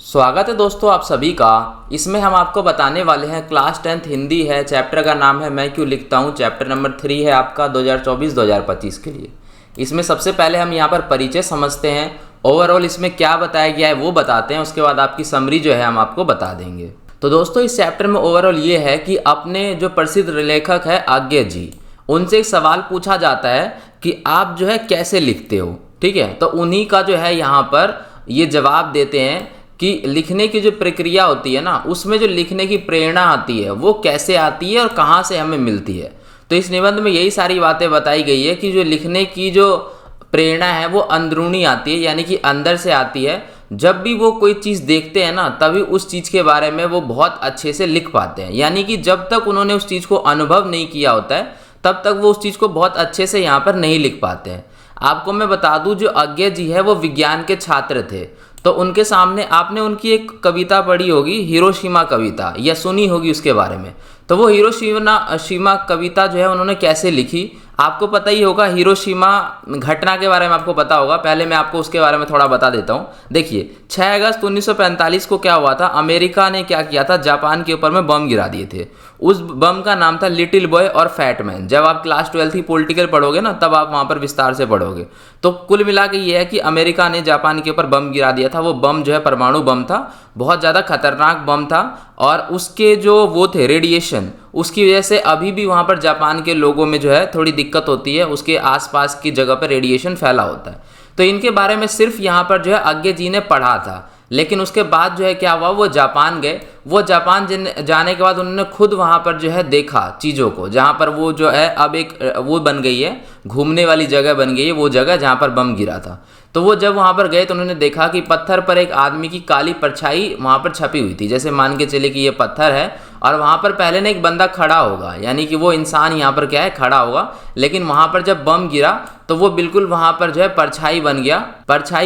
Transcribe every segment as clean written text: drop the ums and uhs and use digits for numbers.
स्वागत है दोस्तों आप सभी का। इसमें हम आपको बताने वाले हैं क्लास 10th हिंदी है। चैप्टर का नाम है मैं क्यों लिखता हूँ। चैप्टर नंबर 3 है आपका 2024-2025 के लिए। इसमें सबसे पहले हम यहाँ पर परिचय समझते हैं, ओवरऑल इसमें क्या बताया गया है वो बताते हैं, उसके बाद आपकी समरी जो है हम आपको बता देंगे। तो दोस्तों इस चैप्टर में ओवरऑल ये है कि अपने जो प्रसिद्ध लेखक है आज्ञा जी, उनसे एक सवाल पूछा जाता है कि आप जो है कैसे लिखते हो। ठीक है, तो उन्हीं का जो है यहाँ पर ये जवाब देते हैं कि लिखने की जो प्रक्रिया होती है ना, उसमें जो लिखने की प्रेरणा आती है वो कैसे आती है और कहाँ से हमें मिलती है। तो इस निबंध में यही सारी बातें बताई गई है कि जो लिखने की जो प्रेरणा है वो अंदरूनी आती है, यानी कि अंदर से आती है। जब भी वो कोई चीज़ देखते हैं ना, तभी उस चीज़ के बारे में वो बहुत अच्छे से लिख पाते हैं। यानी कि जब तक उन्होंने उस चीज़ को अनुभव नहीं किया होता है तब तक वो उस चीज़ को बहुत अच्छे से यहाँ पर नहीं लिख पाते हैं। आपको मैं बता दूं, जो आज्ञा जी है वो विज्ञान के छात्र थे। तो उनके सामने आपने उनकी एक कविता पढ़ी होगी, हिरोशिमा कविता, या सुनी होगी उसके बारे में। तो वो हिरोशिमा कविता जो है उन्होंने कैसे लिखी आपको पता ही होगा। हिरोशिमा घटना के बारे में आपको पता होगा। पहले मैं आपको उसके बारे में थोड़ा बता देता हूँ। देखिए 6 अगस्त 1945 को क्या हुआ था, अमेरिका ने क्या किया था, जापान के ऊपर में बम गिरा दिए थे। उस बम का नाम था लिटिल बॉय और फैट मैन। जब आप क्लास 12 की पॉलिटिकल पढ़ोगे ना, तब आप वहाँ पर विस्तार से पढ़ोगे। तो कुल मिला के ये है कि अमेरिका ने जापान के ऊपर बम गिरा दिया था। वो बम जो है परमाणु बम था, बहुत ज़्यादा खतरनाक बम था। और उसके जो वो थे रेडिएशन, उसकी वजह से अभी भी वहाँ पर जापान के लोगों में जो है थोड़ी दिक्कत होती है। उसके आसपास की जगह पर रेडिएशन फैला होता है। तो इनके बारे में सिर्फ यहाँ पर जो है आज्ञा जी ने पढ़ा था। लेकिन उसके बाद जो है क्या हुआ, वो जापान गए। वो जापान जाने के बाद उन्होंने खुद वहाँ पर जो है देखा चीज़ों को, जहाँ पर वो जो है अब एक वो बन गई है, घूमने वाली जगह बन गई है वो जगह जहाँ पर बम गिरा था। तो वो जब वहाँ पर गए तो उन्होंने देखा कि पत्थर पर एक आदमी की काली परछाई वहाँ पर छपी हुई थी। जैसे मान के चले कि ये पत्थर है और वहाँ पर पहले ना एक बंदा खड़ा होगा, यानी कि वो इंसान यहाँ पर क्या है, खड़ा होगा। लेकिन वहाँ पर जब बम गिरा तो वो बिल्कुल वहाँ पर जो है परछाई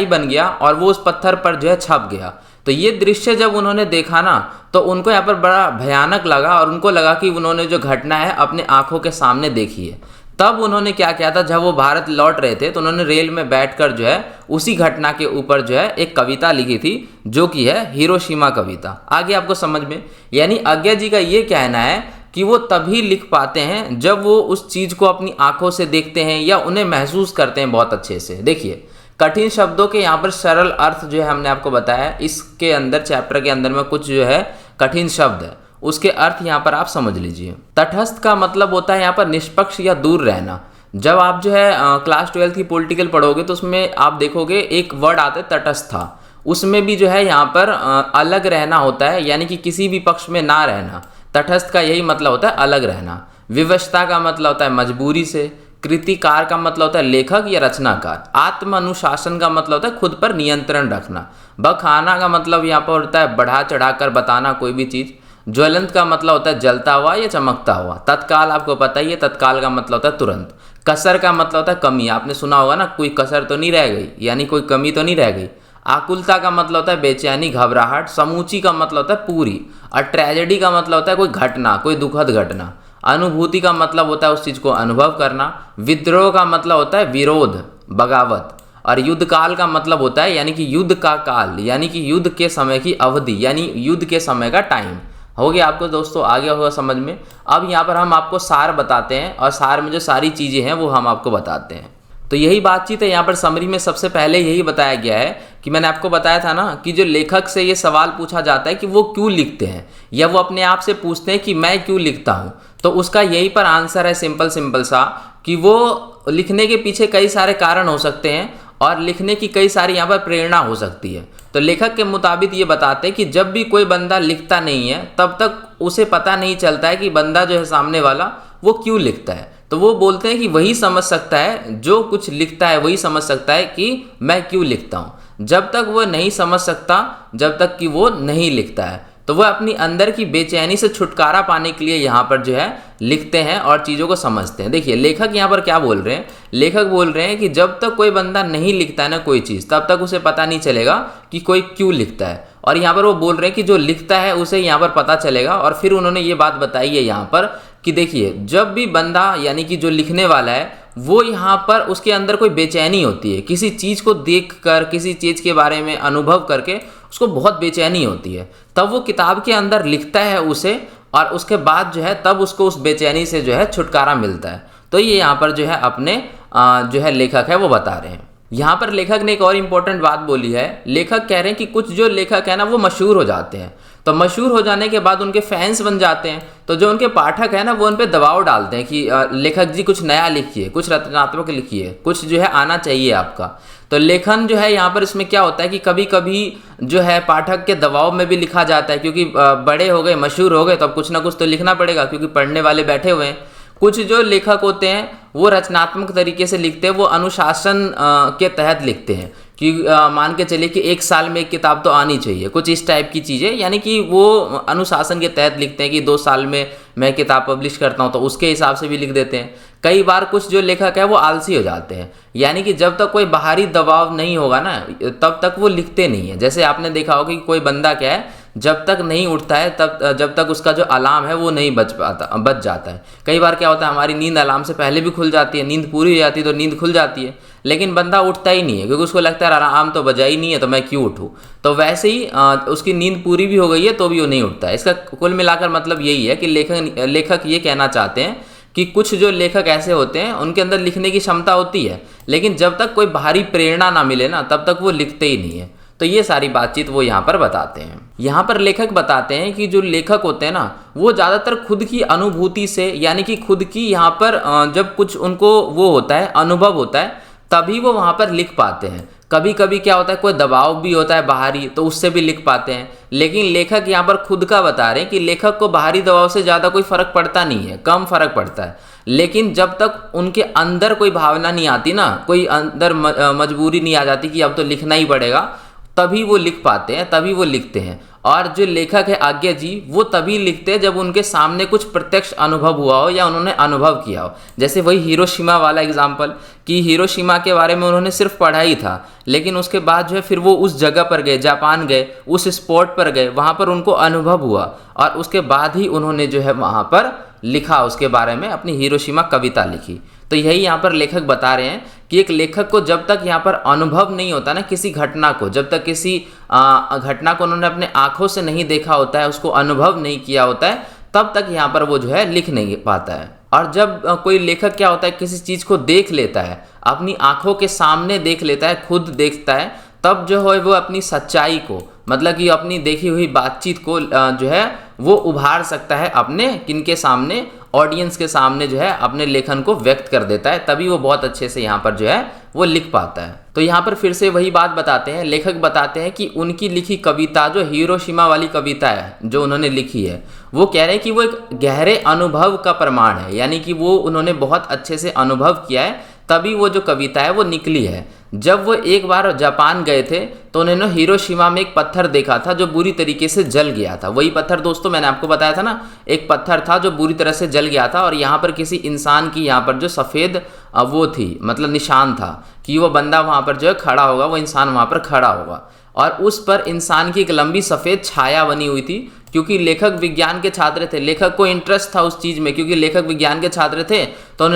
बन गया और वो उस पत्थर पर जो है छप गया। तो ये दृश्य जब उन्होंने देखा ना, तो उनको यहाँ पर बड़ा भयानक लगा और उनको लगा कि उन्होंने जो घटना है अपने आंखों के सामने देखी है। तब उन्होंने क्या किया था, जब वो भारत लौट रहे थे तो उन्होंने रेल में बैठकर जो है उसी घटना के ऊपर जो है एक कविता लिखी थी, जो कि है हिरोशिमा कविता। आगे आपको समझ में, यानी आज्ञा जी का ये कहना है कि वो तभी लिख पाते हैं जब वो उस चीज़ को अपनी आंखों से देखते हैं या उन्हें महसूस करते हैं बहुत अच्छे से। देखिए कठिन शब्दों के यहाँ पर सरल अर्थ जो है हमने आपको बताया। इसके अंदर चैप्टर के अंदर में कुछ जो है कठिन शब्द है, उसके अर्थ यहाँ पर आप समझ लीजिए। तटस्थ का मतलब होता है यहाँ पर निष्पक्ष या दूर रहना। जब आप जो है क्लास 12 की पॉलिटिकल पढ़ोगे तो उसमें आप देखोगे एक वर्ड आता है तटस्था। उसमें भी जो है यहाँ पर अलग रहना होता है, यानी कि किसी भी पक्ष में ना रहना। तटस्थ का यही मतलब होता है अलग रहना। विवशता का मतलब होता है मजबूरी से। कृतिकार का मतलब होता है लेखक या रचनाकार। आत्म अनुशासन का मतलब होता है खुद पर नियंत्रण रखना। बखाना का मतलब यहाँ पर होता है बढ़ा चढ़ा कर बताना कोई भी चीज़। ज्वलंत का मतलब होता है जलता हुआ या चमकता हुआ। तत्काल आपको पता ही है, तत्काल का मतलब होता है तुरंत। कसर का मतलब होता है कमी। आपने सुना होगा ना, कोई कसर तो नहीं रह गई, यानी कोई कमी तो नहीं रह गई। आकुलता का मतलब होता है बेचैनी, घबराहट। समूची का मतलब होता है पूरी। और ट्रेजेडी का मतलब होता है कोई घटना, कोई दुखद घटना। अनुभूति का मतलब होता है उस चीज़ को अनुभव करना। विद्रोह का मतलब होता है विरोध, बगावत। और युद्ध काल का मतलब होता है यानी कि युद्ध का काल, यानी कि युद्ध के समय की अवधि, यानी युद्ध के समय का टाइम। हो गया आपको दोस्तों, आ गया होगा समझ में। अब यहाँ पर हम आपको सार बताते हैं और सार में जो सारी चीज़ें हैं वो हम आपको बताते हैं। तो यही बातचीत है यहाँ पर समरी में। सबसे पहले यही बताया गया है कि मैंने आपको बताया था ना कि जो लेखक से ये सवाल पूछा जाता है कि वो क्यों लिखते हैं, या वो अपने आप से पूछते हैं कि मैं क्यों लिखता हूँ। तो उसका यही पर आंसर है सिंपल सा, कि वो लिखने के पीछे कई सारे कारण हो सकते हैं और लिखने की कई सारी यहाँ पर प्रेरणा हो सकती है। तो लेखक के मुताबिक ये बताते हैं कि जब भी कोई बंदा लिखता नहीं है तब तक उसे पता नहीं चलता है कि बंदा जो है सामने वाला वो क्यों लिखता है। तो वो बोलते हैं कि वही समझ सकता है, जो कुछ लिखता है वही समझ सकता है कि मैं क्यों लिखता हूँ। जब तक वो नहीं समझ सकता, जब तक कि वो नहीं लिखता है, तो वह अपनी अंदर की बेचैनी से छुटकारा पाने के लिए यहाँ पर जो है लिखते हैं और चीज़ों को समझते हैं। देखिए लेखक यहाँ पर क्या बोल रहे हैं, लेखक बोल रहे हैं कि जब तक कोई बंदा नहीं लिखता है ना कोई चीज़, तब तक उसे पता नहीं चलेगा कि कोई क्यों लिखता है। और यहाँ पर वो बोल रहे हैं कि जो लिखता है उसे यहाँ पर पता चलेगा। और फिर उन्होंने ये बात बताई है यहाँ पर कि देखिए जब भी बंदा यानी कि जो लिखने वाला है वो यहाँ पर उसके अंदर कोई बेचैनी होती है, किसी चीज़ को देखकर, किसी चीज़ के बारे में अनुभव करके उसको बहुत बेचैनी होती है, तब वो किताब के अंदर लिखता है उसे, और उसके बाद जो है तब उसको उस बेचैनी से जो है छुटकारा मिलता है। तो ये यहाँ पर जो है अपने जो है लेखक है वो बता रहे हैं। यहाँ पर लेखक ने एक और इम्पोर्टेंट बात बोली है। लेखक कह रहे हैं कि कुछ जो लेखक है ना वो मशहूर हो जाते हैं, तो मशहूर हो जाने के बाद उनके फैंस बन जाते हैं, तो जो उनके पाठक है ना वो उन पर दबाव डालते हैं कि लेखक जी कुछ नया लिखिए, कुछ रचनात्मक लिखिए, कुछ जो है आना चाहिए आपका। तो लेखन जो है यहाँ पर इसमें क्या होता है कि कभी कभी जो है पाठक के दबाव में भी लिखा जाता है, क्योंकि बड़े हो गए, मशहूर हो गए, तो अब कुछ ना कुछ तो लिखना पड़ेगा, क्योंकि पढ़ने वाले बैठे हुए हैं। कुछ जो लेखक होते हैं वो रचनात्मक तरीके से लिखते हैं, वो अनुशासन के तहत लिखते हैं कि मान के चलिए कि एक साल में एक किताब तो आनी चाहिए, कुछ इस टाइप की चीज़ें, यानी कि वो अनुशासन के तहत लिखते हैं कि 2 साल में मैं किताब पब्लिश करता हूँ, तो उसके हिसाब से भी लिख देते हैं। कई बार कुछ जो लेखक है वो आलसी हो जाते हैं, यानी कि जब तक कोई बाहरी दबाव नहीं होगा ना तब तक वो लिखते नहीं है। जैसे आपने देखा होगा कि कोई बंदा क्या है, जब तक नहीं उठता है जब तक उसका जो अलार्म है वो नहीं बच जाता है। कई बार क्या होता है, हमारी नींद अलार्म से पहले भी खुल जाती है, नींद पूरी हो जाती है तो नींद खुल जाती है, लेकिन बंदा उठता ही नहीं है, क्योंकि उसको लगता है अलार्म तो बजा ही नहीं है तो मैं क्यों उठूँ। तो वैसे ही उसकी नींद पूरी भी हो गई है तो भी वो नहीं उठता है। इसका कुल मिलाकर मतलब यही है कि लेखक ये कहना चाहते हैं कि कुछ जो लेखक ऐसे होते हैं उनके अंदर लिखने की क्षमता होती है, लेकिन जब तक कोई बाहरी प्रेरणा ना मिले ना तब तक वो लिखते ही नहीं है। तो ये सारी बातचीत वो यहाँ पर बताते हैं। यहाँ पर लेखक बताते हैं कि जो लेखक होते हैं ना वो ज़्यादातर खुद की अनुभूति से, यानी कि खुद की यहाँ पर जब कुछ उनको वो होता है, अनुभव होता है, तभी वो वहाँ पर लिख पाते हैं। कभी कभी क्या होता है, कोई दबाव भी होता है बाहरी, तो उससे भी लिख पाते हैं। लेकिन लेखक यहाँ पर खुद का बता रहे हैं कि लेखक को बाहरी दबाव से ज़्यादा कोई फ़र्क पड़ता नहीं है, कम फ़र्क पड़ता है। लेकिन जब तक उनके अंदर कोई भावना नहीं आती ना, कोई अंदर मजबूरी नहीं आ जाती कि अब तो लिखना ही पड़ेगा, तभी वो लिख पाते हैं, तभी वो लिखते हैं। और जो लेखक है आज्ञा जी, वो तभी लिखते हैं जब उनके सामने कुछ प्रत्यक्ष अनुभव हुआ हो या उन्होंने अनुभव किया हो। जैसे वही हिरोशिमा वाला एग्जाम्पल, कि हिरोशिमा के बारे में उन्होंने सिर्फ पढ़ा ही था, लेकिन उसके बाद जो है फिर वो उस जगह पर गए, जापान गए, उस स्पॉट पर गए, वहाँ पर उनको अनुभव हुआ और उसके बाद ही उन्होंने जो है वहाँ पर लिखा, उसके बारे में अपनी हिरोशिमा कविता लिखी। तो यही यहाँ पर लेखक बता रहे हैं कि एक लेखक को जब तक यहाँ पर अनुभव नहीं होता ना किसी घटना को, जब तक किसी घटना को उन्होंने अपने आँखों से नहीं देखा होता है, उसको अनुभव नहीं किया होता है, तब तक यहाँ पर वो जो है लिख नहीं पाता है। और जब कोई लेखक क्या होता है, किसी चीज़ को देख लेता है, अपनी आँखों के सामने देख लेता है, खुद देखता है, तब जो है वो अपनी सच्चाई को, मतलब कि अपनी देखी हुई बातचीत को जो है वो उभार सकता है अपने किनके सामने, ऑडियंस के सामने जो है अपने लेखन को व्यक्त कर देता है, तभी वो बहुत अच्छे से यहाँ पर जो है वो लिख पाता है। तो यहाँ पर फिर से वही बात बताते हैं, लेखक बताते हैं कि उनकी लिखी कविता, जो हिरोशिमा वाली कविता है जो उन्होंने लिखी है, वो कह रहे हैं कि वो एक गहरे अनुभव का प्रमाण है, यानी कि वो उन्होंने बहुत अच्छे से अनुभव किया है, तभी वो जो कविता है वो निकली है। जब वो एक बार जापान गए थे तो उन्होंने हिरोशिमा में एक पत्थर देखा था जो बुरी तरीके से जल गया था। वही पत्थर दोस्तों मैंने आपको बताया था ना, एक पत्थर था जो बुरी तरह से जल गया था, और यहाँ पर किसी इंसान की यहाँ पर जो सफ़ेद वो थी, मतलब निशान था कि वो बंदा वहाँ पर जो है खड़ा होगा, वो इंसान वहाँ पर खड़ा होगा, और उस पर इंसान की एक लंबी सफ़ेद छाया बनी हुई थी। क्योंकि लेखक विज्ञान के छात्र थे, लेखक को इंटरेस्ट था उस चीज़ में, क्योंकि लेखक विज्ञान के छात्र थे, तो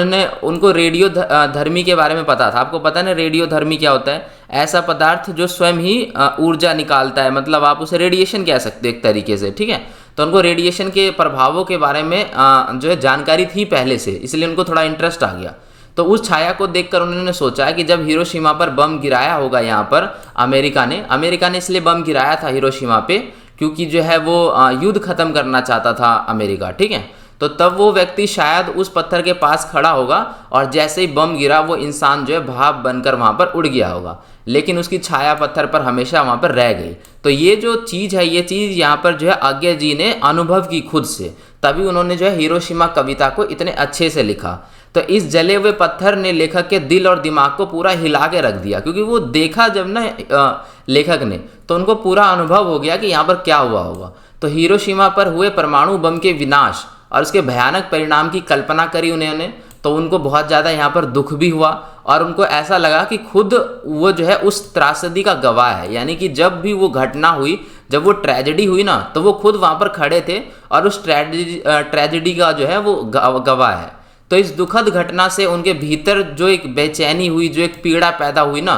उनको रेडियो धर्मी के बारे में पता था। आपको पता है ना रेडियो धर्मी क्या होता है? ऐसा पदार्थ जो स्वयं ही ऊर्जा निकालता है, मतलब आप उसे रेडिएशन कह सकते हो एक तरीके से, ठीक है। तो उनको रेडिएशन के प्रभावों के बारे में जो है जानकारी थी पहले से, इसलिए उनको थोड़ा इंटरेस्ट आ गया। तो उस छाया को देखकर उन्होंने सोचा कि जब हिरोशिमा पर बम गिराया होगा यहाँ पर अमेरिका ने इसलिए बम गिराया था हिरोशिमा पे क्योंकि जो है वो युद्ध खत्म करना चाहता था अमेरिका, ठीक है। तो तब वो व्यक्ति शायद उस पत्थर के पास खड़ा होगा और जैसे ही बम गिरा वो इंसान जो है भाप बनकर वहाँ पर उड़ गया होगा, लेकिन उसकी छाया पत्थर पर हमेशा वहाँ पर रह गई। तो ये जो चीज़ है, ये चीज़ यहाँ पर जो है आज्ञा जी ने अनुभव की खुद से, तभी उन्होंने जो है हिरोशिमा कविता को इतने अच्छे से लिखा। तो इस जले हुए पत्थर ने लेखक के दिल और दिमाग को पूरा हिला के रख दिया, क्योंकि वो देखा जब ना लेखक ने, तो उनको पूरा अनुभव हो गया कि यहाँ पर क्या हुआ होगा। तो हिरोशिमा पर हुए परमाणु बम के विनाश और उसके भयानक परिणाम की कल्पना करी उन्होंने, तो उनको बहुत ज़्यादा यहाँ पर दुख भी हुआ और उनको ऐसा लगा कि खुद वो जो है उस त्रासदी का गवाह है, यानी कि जब भी वो घटना हुई, जब वो ट्रेजेडी हुई ना, तो वो खुद वहाँ पर खड़े थे और उस ट्रेजेडी का जो है वो गवाह है। तो इस दुखद घटना से उनके भीतर जो एक बेचैनी हुई, जो एक पीड़ा पैदा हुई ना,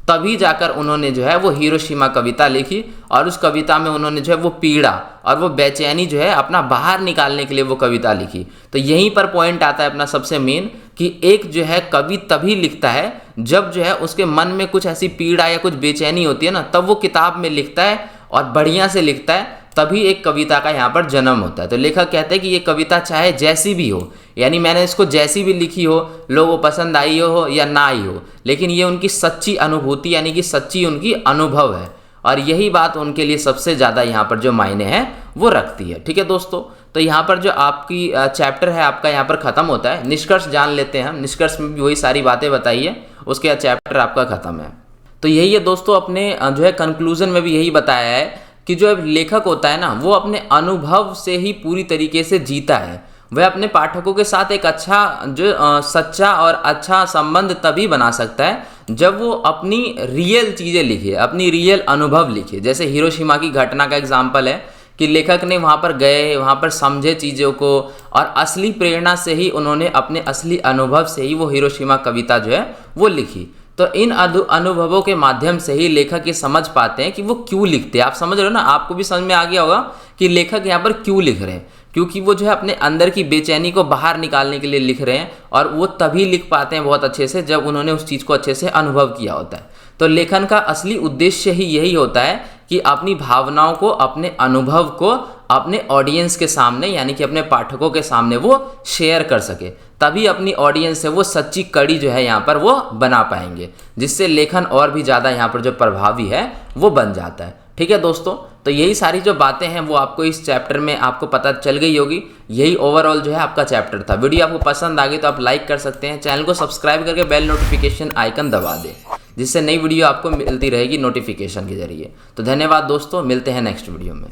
तभी जाकर उन्होंने जो है वो हिरोशिमा कविता लिखी, और उस कविता में उन्होंने जो है वो पीड़ा और वो बेचैनी जो है अपना बाहर निकालने के लिए वो कविता लिखी। तो यहीं पर पॉइंट आता है अपना सबसे मेन, कि एक जो है कवि तभी लिखता है जब जो है उसके मन में कुछ ऐसी पीड़ा या कुछ बेचैनी होती है ना, तब वो किताब में लिखता है और बढ़िया से लिखता है, तभी एक कविता का यहाँ पर जन्म होता है। तो लेखक कहते हैं कि ये कविता चाहे जैसी भी हो, यानी मैंने इसको जैसी भी लिखी हो, लोगों को पसंद आई हो या ना आई हो, लेकिन ये उनकी सच्ची अनुभूति यानी कि सच्ची उनकी अनुभव है, और यही बात उनके लिए सबसे ज़्यादा यहाँ पर जो मायने हैं वो रखती है। ठीक है दोस्तों, तो यहाँ पर जो आपकी चैप्टर है आपका यहाँ पर ख़त्म होता है। निष्कर्ष जान लेते हैं हम। निष्कर्ष में भी वही सारी बातें बताई है, उसके बाद चैप्टर आपका ख़त्म है। तो यही है दोस्तों, अपने जो है कंक्लूजन में भी यही बताया है कि जो लेखक होता है ना, वो अपने अनुभव से ही पूरी तरीके से जीता है। वह अपने पाठकों के साथ एक अच्छा जो सच्चा और अच्छा संबंध तभी बना सकता है जब वो अपनी रियल चीज़ें लिखे, अपनी रियल अनुभव लिखे। जैसे हिरोशिमा की घटना का एग्जाम्पल है कि लेखक ने वहाँ पर गए, वहाँ पर समझे चीज़ों को, और असली प्रेरणा से ही उन्होंने अपने असली अनुभव से ही वो हिरोशिमा कविता जो है वो लिखी। तो इन अनुभवों के माध्यम से ही लेखक ये समझ पाते हैं कि वो क्यों लिखते हैं। आप समझ रहे हो ना, आपको भी समझ में आ गया होगा कि लेखक यहाँ पर क्यों लिख रहे हैं, क्योंकि वो जो है अपने अंदर की बेचैनी को बाहर निकालने के लिए लिख रहे हैं, और वो तभी लिख पाते हैं बहुत अच्छे से जब उन्होंने उस चीज़ को अच्छे से अनुभव किया होता है। तो लेखन का असली उद्देश्य ही यही होता है कि अपनी भावनाओं को, अपने अनुभव को अपने ऑडियंस के सामने यानी कि अपने पाठकों के सामने वो शेयर कर सके, तभी अपनी ऑडियंस से वो सच्ची कड़ी जो है यहाँ पर वो बना पाएंगे, जिससे लेखन और भी ज़्यादा यहाँ पर जो प्रभावी है वो बन जाता है। ठीक है दोस्तों, तो यही सारी जो बातें हैं वो आपको इस चैप्टर में आपको पता चल गई होगी। यही ओवरऑल जो है आपका चैप्टर था। वीडियो आपको पसंद आ गई तो आप लाइक कर सकते हैं, चैनल को सब्सक्राइब करके बेल नोटिफिकेशन आइकन दबा दें, जिससे नई वीडियो आपको मिलती रहेगी नोटिफिकेशन के जरिए। तो धन्यवाद दोस्तों, मिलते हैं नेक्स्ट वीडियो में।